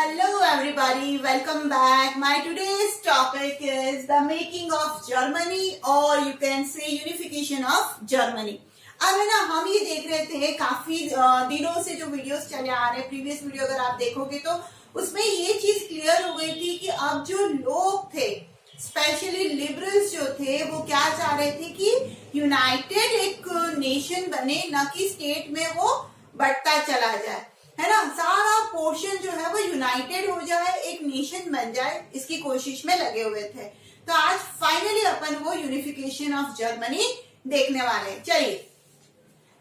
Hello everybody, welcome back. My today's topic is the making of Germany or you can say unification of Germany. अब है ना, हम ये देख रहे थे काफी दिनों से जो वीडियोस चले आ रहे हैं, प्रीवियस वीडियो अगर आप देखोगे तो उसमें ये चीज क्लियर हो गई थी कि अब जो लोग थे स्पेशली लिबरल्स जो थे वो क्या चाह रहे थे कि यूनाइटेड एक नेशन बने, न कि स्टेट में वो बढ़ता चला जाए, है ना। सारा पोर्शन जो है वो यूनाइटेड हो जाए, एक नेशन बन जाए, इसकी कोशिश में लगे हुए थे। तो आज फाइनली अपन वो यूनिफिकेशन ऑफ जर्मनी देखने वाले। चलिए,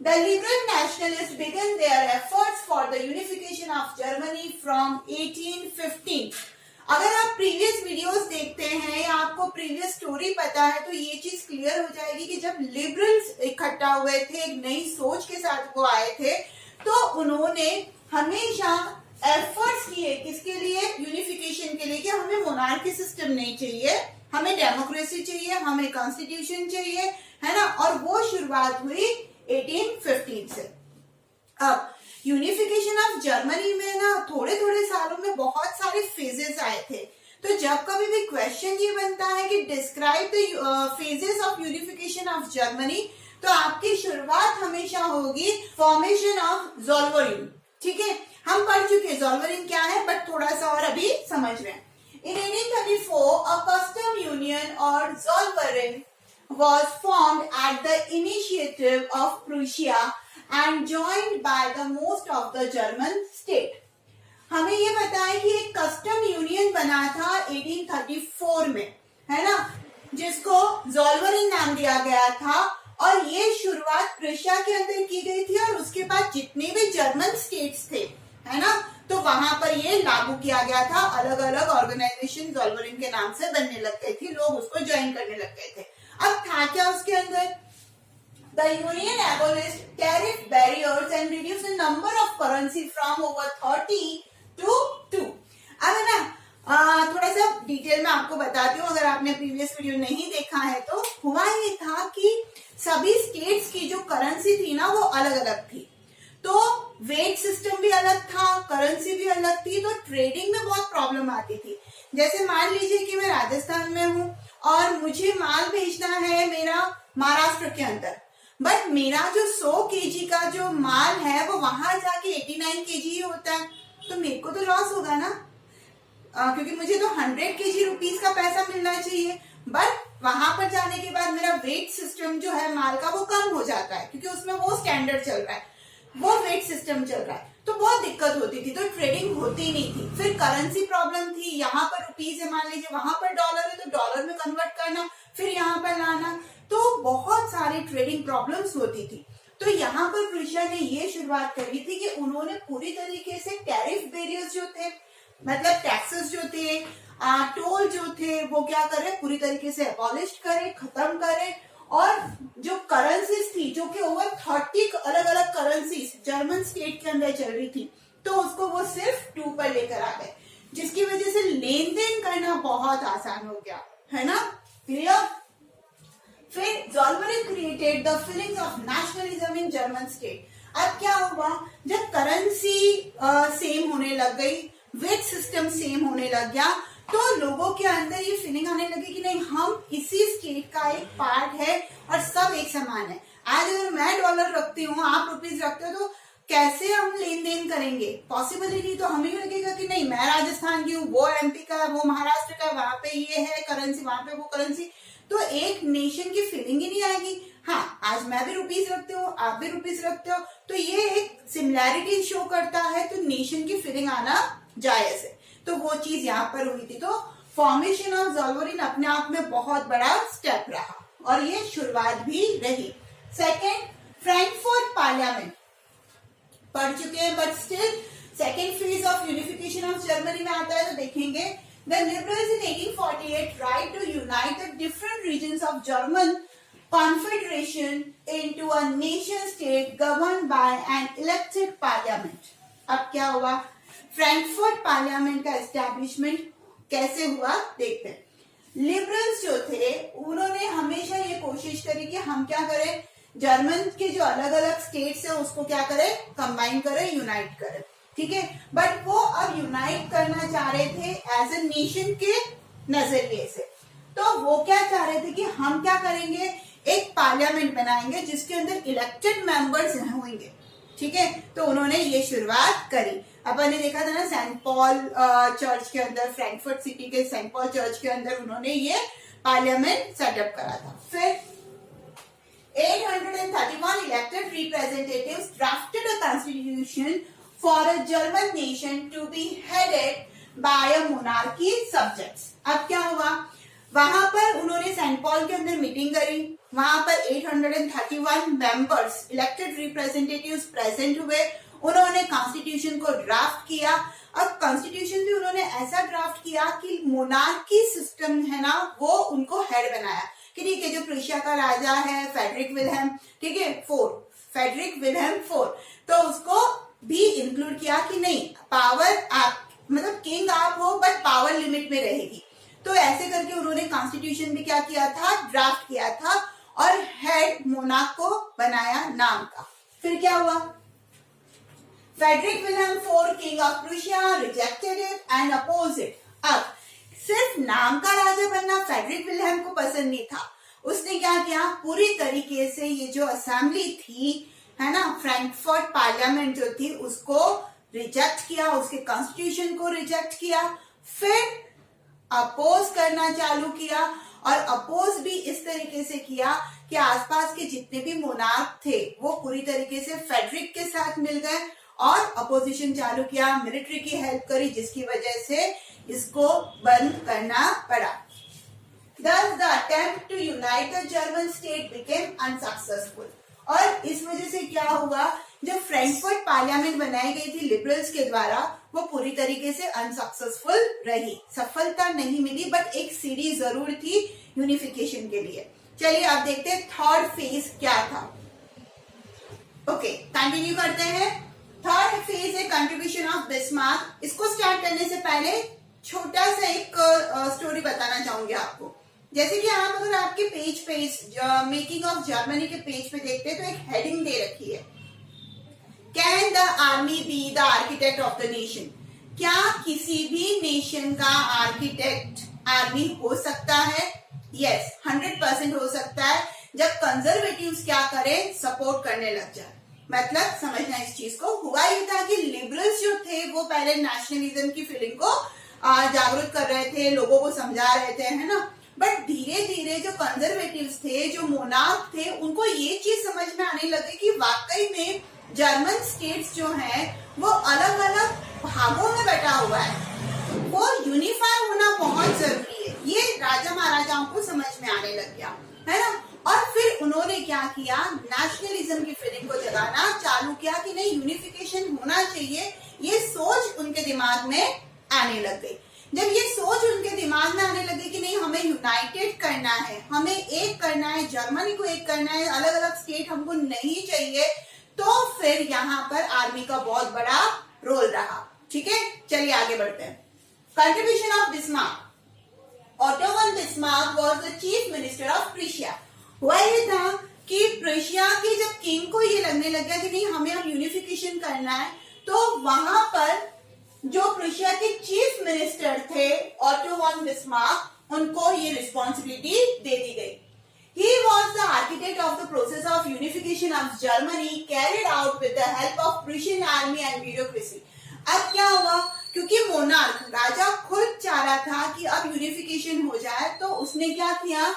the liberal nationalist began their efforts for the unification of Germany from 1815। अगर आप प्रीवियस वीडियोस देखते हैं या आपको प्रीवियस स्टोरी पता है तो ये चीज क्लियर हो जाएगी कि जब लिबरल्स इकट्ठा हुए थे, एक नई सोच के साथ वो आए थे, तो उन्होंने हमेशा एफर्ट्स किए किसके लिए, यूनिफिकेशन के लिए, कि हमें मोनार्की सिस्टम नहीं चाहिए, हमें डेमोक्रेसी चाहिए, हमें कॉन्स्टिट्यूशन चाहिए, है ना। और वो शुरुआत हुई 1815 से। अब यूनिफिकेशन ऑफ जर्मनी में ना थोड़े थोड़े सालों में बहुत सारे फेजेस आए थे। तो जब कभी भी क्वेश्चन ये बनता है कि describe the phases of unification of Germany, तो आपकी शुरुआत हमेशा होगी फॉर्मेशन ऑफ ज़ोलवेरिन। ठीक है, हम पढ़ चुके हैं ज़ोलवेरिन क्या है, बट थोड़ा सा और अभी समझ रहे हैं। In 1834, a custom union or Zollverein was formed at the initiative of Prussia and joined by the most of the German state. हमें ये पता है कि एक कस्टम यूनियन बना था 1834 में, है ना, जिसको ज़ोलवेरिन नाम दिया गया था। और ये शुरुआत प्रुशिया के अंदर की गई थी और उसके बाद जितने भी जर्मन स्टेट्स थे, है ना, तो वहां पर ये लागू किया गया था। अलग अलग ऑर्गेनाइजेशन ज़ोलवेरिन के नाम से बनने लग गई थी, लोग उसको ज्वाइन करने लग गए थे। अब था क्या उसके अंदर, the union एबोलिश्ड tariff barriers and reduced the number of currency from over 30 to 2। अब है ना, थोड़ा सा डिटेल में आपको बताती हूँ, अगर आपने प्रीवियस वीडियो नहीं देखा है तो। हुआ ये था कि सभी स्टेट्स की जो करेंसी थी ना वो अलग अलग थी, तो वेट सिस्टम भी अलग था, करेंसी भी अलग थी, तो ट्रेडिंग में बहुत प्रॉब्लम आती थी। जैसे मान लीजिए कि मैं राजस्थान में हूँ और मुझे माल भेजना है मेरा महाराष्ट्र के अंदर, बट मेरा जो 100 केजी का जो माल है वो वहां जाके 89 केजी ही होता है, तो मेरे को तो लॉस होगा ना, क्योंकि मुझे तो 100 केजी रुपीस का पैसा मिलना चाहिए, बट वहां पर जाने के बाद मेरा वेट सिस्टम जो है माल का वो कम हो जाता है, क्योंकि उसमें वो स्टैंडर्ड चल रहा है, वो वेट सिस्टम चल रहा है, तो बहुत दिक्कत होती थी, तो ट्रेडिंग होती नहीं थी। फिर करेंसी प्रॉब्लम थी, यहाँ पर रुपीज है मान लीजिए, वहां पर डॉलर है तो डॉलर में कन्वर्ट करना, फिर यहाँ पर लाना, तो बहुत सारी ट्रेडिंग प्रॉब्लम्स होती थी। तो यहाँ पर प्रुशिया ने ये शुरुआत करी थी कि उन्होंने पूरी तरीके से टैरिफ बैरियर्स जो थे, मतलब टैक्सेस जो थे, टोल जो थे, वो क्या करे, पूरी तरीके से अबॉलिश करे, खत्म करे। और जो करेंसीज थी जो कि ओवर 30 अलग अलग करेंसीज जर्मन स्टेट के अंदर चल रही थी, तो उसको वो सिर्फ 2 पर लेकर आ गए, जिसकी वजह से लेन देन करना बहुत आसान हो गया, है ना, क्लियर। फिर Zollverein created the feelings of nationalism in German state. अब क्या हुआ, जब करेंसी सेम होने लग गई, वेट सिस्टम सेम होने लग गया, तो लोगों के अंदर ये फीलिंग आने लगी कि नहीं, हम इसी स्टेट का एक पार्ट है और सब एक समान है। आज अगर मैं डॉलर रखती हूँ, आप रुपीज रखते हो, तो कैसे हम लेन देन करेंगे, पॉसिबल ही नहीं। तो हमें भी लगेगा कि नहीं, मैं राजस्थान की हूँ, वो एमपी का, वो महाराष्ट्र का, वहां पे ये है करेंसी, वहां पे वो करेंसी, तो एक नेशन की फीलिंग ही नहीं आएगी। हाँ, आज मैं भी रुपीज रखते हो, आप भी रुपीज रखते हो, तो ये एक सिमिलैरिटी शो करता है, तो नेशन की फीलिंग आना जायज है। तो वो चीज यहाँ पर हुई थी। तो फॉर्मेशन ऑफ ज़ोलवेरिन अपने आप में बहुत बड़ा स्टेप रहा और ये शुरुआत भी रही। सेकेंड, फ्रैंकफर्ट पार्लियामेंट पढ़ चुके हैं, but still second phase of unification of Germany में आता है, तो देखेंगे। The liberals in 1848 tried to unite the different regions of German Confederation into a nation state governed by an elected parliament. अब क्या हुआ, फ्रैंकफर्ट पार्लियामेंट का establishment कैसे हुआ देखते हैं। लिबरल्स जो थे उन्होंने हमेशा ये कोशिश करी कि हम क्या करें, जर्मन के जो अलग अलग स्टेट्स है उसको क्या करें, कंबाइन करें, यूनाइट करें। ठीक है, बट वो अब यूनाइट करना चाह रहे थे एज ए नेशन के नजरिए से। तो वो क्या चाह रहे थे कि हम क्या करेंगे, एक पार्लियामेंट बनाएंगे जिसके अंदर इलेक्टेड मेंबर्स होंगे, ठीक है। तो उन्होंने ये शुरुआत करी। अपन ने देखा था ना सेंट पॉल चर्च के अंदर, फ्रैंकफर्ट सिटी के सेंट पॉल चर्च के अंदर उन्होंने ये पार्लियामेंट सेटअप करा था। फिर 831 elected representatives drafted a constitution for a German nation to be headed by a monarchy subjects। अब क्या हुआ, वहां पर उन्होंने सेंट पॉल के अंदर मीटिंग करी, वहां पर 831 मेंबर्स इलेक्टेड रिप्रेजेंटेटिव्स प्रेजेंट हुए, उन्होंने कॉन्स्टिट्यूशन को ड्राफ्ट किया। अब कॉन्स्टिट्यूशन भी उन्होंने ऐसा ड्राफ्ट किया कि मोनार्की सिस्टम है ना, वो उनको हेड बनाया कि ठीक है, जो प्रुशिया का राजा है फेडरिक विल्हेम, ठीक है, फेडरिक विल्हेम फोर्थ, तो उसको भी इंक्लूड किया कि नहीं, पावर आप मतलब किंग आप हो बट पावर लिमिट में रहेगी। तो ऐसे करके उन्होंने कॉन्स्टिट्यूशन भी क्या किया था, ड्राफ्ट किया था और हेड मोनार्क को बनाया नाम का। फिर क्या हुआ, Frederick Wilhelm fourth king of Prussia rejected it and oppose it. अब सिर्फ नाम का राजा बनना फेडरिक विल्हेम को पसंद नहीं था, उसने क्या किया, पूरी तरीके से ये जो असेंबली थी है ना, फ्रैंकफर्ट पार्लियामेंट जो थी उसको रिजेक्ट किया, उसके कॉन्स्टिट्यूशन को रिजेक्ट किया, फिर अपोज करना चालू किया। और अपोज भी इस तरीके से किया कि आसपास के जितने भी मोनार्क थे वो पूरी तरीके से फेडरिक के साथ मिल गए और अपोजिशन चालू किया, मिलिट्री की हेल्प करी, जिसकी वजह से इसको बंद करना पड़ा। Thus the attempt to unite the German state became unsuccessful। और इस वजह से क्या हुआ, जो फ्रैंकफर्ट पार्लियामेंट बनाई गई थी लिबरल्स के द्वारा, वो पूरी तरीके से अनसक्सेसफुल रही, सफलता नहीं मिली, बट एक सीढ़ी जरूर थी यूनिफिकेशन के लिए। चलिए अब देखते हैं थर्ड फेज क्या था। ओके, कंटिन्यू करते हैं। थर्ड फेज है कंट्रीब्यूशन ऑफ बिस्मार्क। इसको स्टार्ट करने से पहले छोटा सा एक स्टोरी बताना चाहूंगी आपको। जैसे कि आप अगर आपके पेज पे मेकिंग ऑफ जर्मनी के पेज पे देखते हैं तो एक हेडिंग दे रखी है, can the army be the architect of the nation. क्या किसी भी नेशन का आर्किटेक्ट आर्मी हो सकता है? यस, 100% हो सकता है, जब कंजर्वेटिव्स क्या करें, सपोर्ट करने लग जाए। मतलब समझना इस चीज को। हुआ ये था कि लिबरल्स जो थे वो पहले नेशनलिज्म की फीलिंग को जागरूक कर रहे थे, लोगों को समझा रहे थे, है ना, बट धीरे धीरे जो कंजर्वेटिव्स थे, जो मोनार्क थे, उनको ये चीज समझ में आने लगी कि वाकई में जर्मन स्टेट्स जो हैं वो अलग अलग भागों में बैठा हुआ है, वो यूनिफाई होना बहुत जरूरी है। ये राजा महाराजाओं को समझ में आने लग गया, है ना। और फिर उन्होंने क्या किया, नेशनलिज्म की फीलिंग को जगाना चालू किया कि नहीं, यूनिफिकेशन होना चाहिए। ये सोच उनके दिमाग में आने लग गई। जब ये सोच उनके दिमाग में आने लगी कि नहीं, हमें यूनाइटेड करना है, हमें एक करना है, जर्मनी को एक करना है, अलग अलग स्टेट हमको नहीं चाहिए, तो फिर यहाँ पर आर्मी का बहुत बड़ा रोल रहा। ठीक है, चलिए आगे बढ़ते हैं। Contribution of Bismarck. Auto von Bismarck was the chief minister of Prussia. हुआ ये था कि प्रुशिया के जब किंग को ये लगने लग गया कि नहीं, हमें अब यूनिफिकेशन करना है, तो वहां पर जो प्रुशिया के चीफ मिनिस्टर थे ऑटो वन बिस्मार्क, उनको ये रिस्पॉन्सिबिलिटी दे दी गई। He was the architect of the process of unification of Germany carried out with the help of Prussian army and bureaucracy। अब क्या हुआ, क्योंकि मोनार्क राजा खुद चाह रहा था कि अब यूनिफिकेशन हो जाए, तो उसने क्या किया,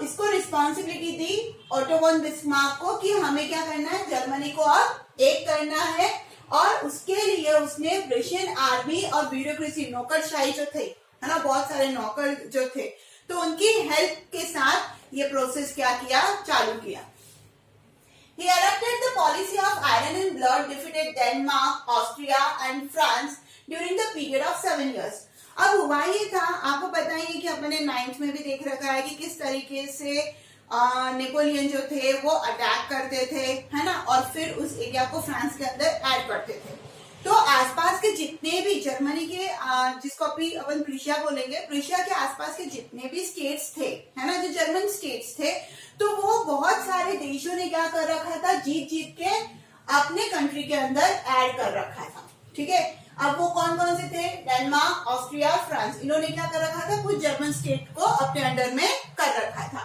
इसको रिस्पॉन्सिबिलिटी दी ऑटो वन बिस्मार्क को कि हमें क्या करना है, जर्मनी को अब एक करना है। और उसके लिए उसने प्रुशियन आर्मी और ब्यूरोक्रेसी, नौकरशाही जो थे, है ना, बहुत सारे नौकर जो थे, तो उनकी हेल्प के साथ ये प्रोसेस क्या किया, चालू किया। He adopted the policy of iron and blood, defeated Denmark, Austria and France during the period of 7 years। अब हुआ ये था, आपको पता ही है कि अपने 9th में भी देख रखा है कि किस तरीके से नेपोलियन जो थे वो अटैक करते थे, है ना, और फिर उस एरिया को फ्रांस के अंदर ऐड करते थे। तो आसपास के जितने भी जर्मनी के जिसको अभी अपन प्रुशिया बोलेंगे, प्रुशिया के आसपास के जितने भी स्टेट्स थे, है ना, जो जर्मन स्टेट्स थे, तो वो बहुत सारे देशों ने क्या कर रखा था, जीत जीत के अपने कंट्री के अंदर ऐड कर रखा था। ठीक है, अब वो कौन कौन से थे? Denmark, Austria, France. इन्होंने क्या कर रखा था? कुछ जर्मन स्टेट को अपने अंडर में कर रखा था।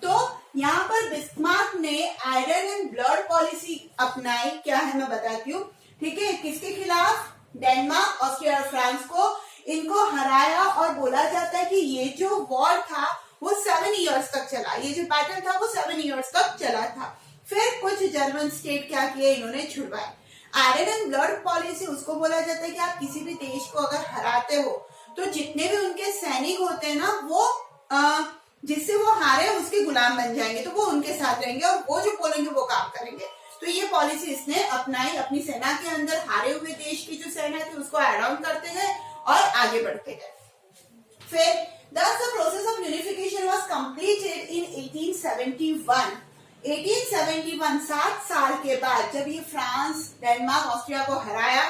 तो यहाँ पर बिस्मार्क ने आयरन एंड ब्लड पॉलिसी अपनाई। क्या है मैं बताती हूँ। ठीक है, किसके खिलाफ? डेनमार्क, ऑस्ट्रिया और फ्रांस को इनको हराया और बोला जाता है कि ये जो वॉर था वो 7 इयर्स तक चला। ये जो बैटल था वो 7 इयर्स तक चला था। फिर कुछ जर्मन स्टेट क्या किए? इन्होंने छुड़वाए। आयरन एंड ब्लड पॉलिसी उसको बोला जाता है कि आप किसी भी देश को अगर हराते हो तो जितने भी उनके सैनिक होते हैं ना वो जिससे वो हारे उसके गुलाम बन जाएंगे, तो वो उनके साथ रहेंगे और वो जो बोलेंगे वो काम करेंगे। तो ये पॉलिसी इसने अपनाई। अपनी सेना के अंदर हारे हुए देश की जो सेना थी उसको एड ऑन करते गए और आगे बढ़ते गए। फिर thus the process of unification was completed in 1871. 1871 7 साल के बाद जब ये फ्रांस, डेनमार्क, ऑस्ट्रिया को हराया,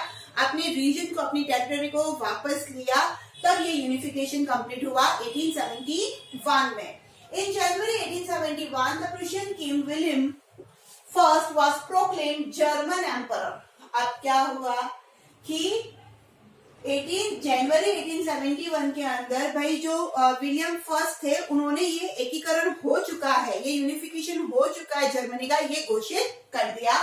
अपने रीजन को, अपनी टेरिटरी को वापस लिया, तब ये यूनिफिकेशन कंप्लीट हुआ 1871 में। In January 1871, the Prussian King William I was proclaimed German Emperor. अब क्या हुआ कि 18 जनवरी 1871 के अंदर भाई जो विलियम फर्स्ट थे उन्होंने ये एकीकरण हो चुका है, ये यूनिफिकेशन हो चुका है जर्मनी का, ये घोषित कर दिया।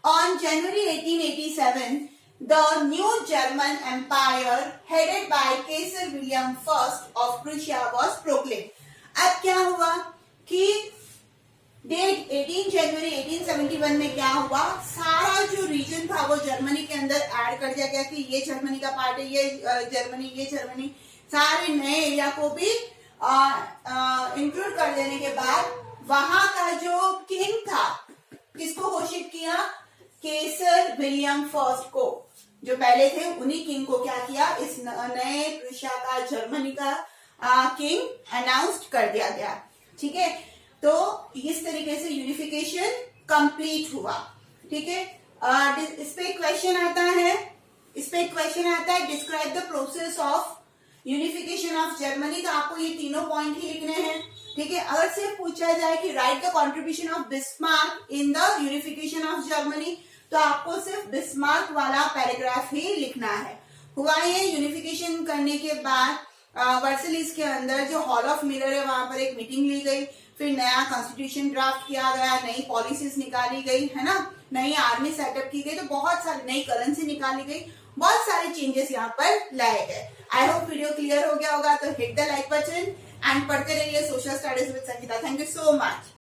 On January 1887 the new German empire headed by Kaiser William first of Prussia was proclaimed. अब क्या हुआ कि डेट 18 जनवरी 1871 में क्या हुआ? सारा जो रीजन था वो जर्मनी के अंदर ऐड कर दिया गया कि ये जर्मनी का पार्ट है, ये जर्मनी, सारे नए एरिया को भी इंक्लूड कर देने के बाद वहां का जो किंग था किसको घोषित किया? केसर विलियम फर्स्ट को। जो पहले थे उन्हीं किंग को क्या किया? इस नए प्रूशिया का, जर्मनी का किंग अनाउंस कर दिया गया। ठीक है, तो इस तरीके से यूनिफिकेशन कंप्लीट हुआ। ठीक है, इस पे क्वेश्चन आता है, describe the process of unification of Germany. तो आपको ये तीनों पॉइंट ही लिखने हैं। ठीक है, अगर सिर्फ पूछा जाए कि right the contribution of Bismarck in the unification of Germany, तो आपको सिर्फ बिस्मार्क वाला पैराग्राफ ही लिखना है। हुआ ये यूनिफिकेशन करने के बाद वर्सेलिस के अंदर जो हॉल ऑफ मिरर है वहां पर एक मीटिंग ली गई, फिर नया कॉन्स्टिट्यूशन ड्राफ्ट किया गया, नई पॉलिसीज निकाली गई, है ना, नई आर्मी सेटअप की गई, तो बहुत सारी नई करेंसी निकाली गई, बहुत सारे चेंजेस यहाँ पर लाए गए। आई होप वीडियो क्लियर हो गया होगा। तो hit the like button and पढ़ते रहिए social studies with Sangeeta. Thank you so much.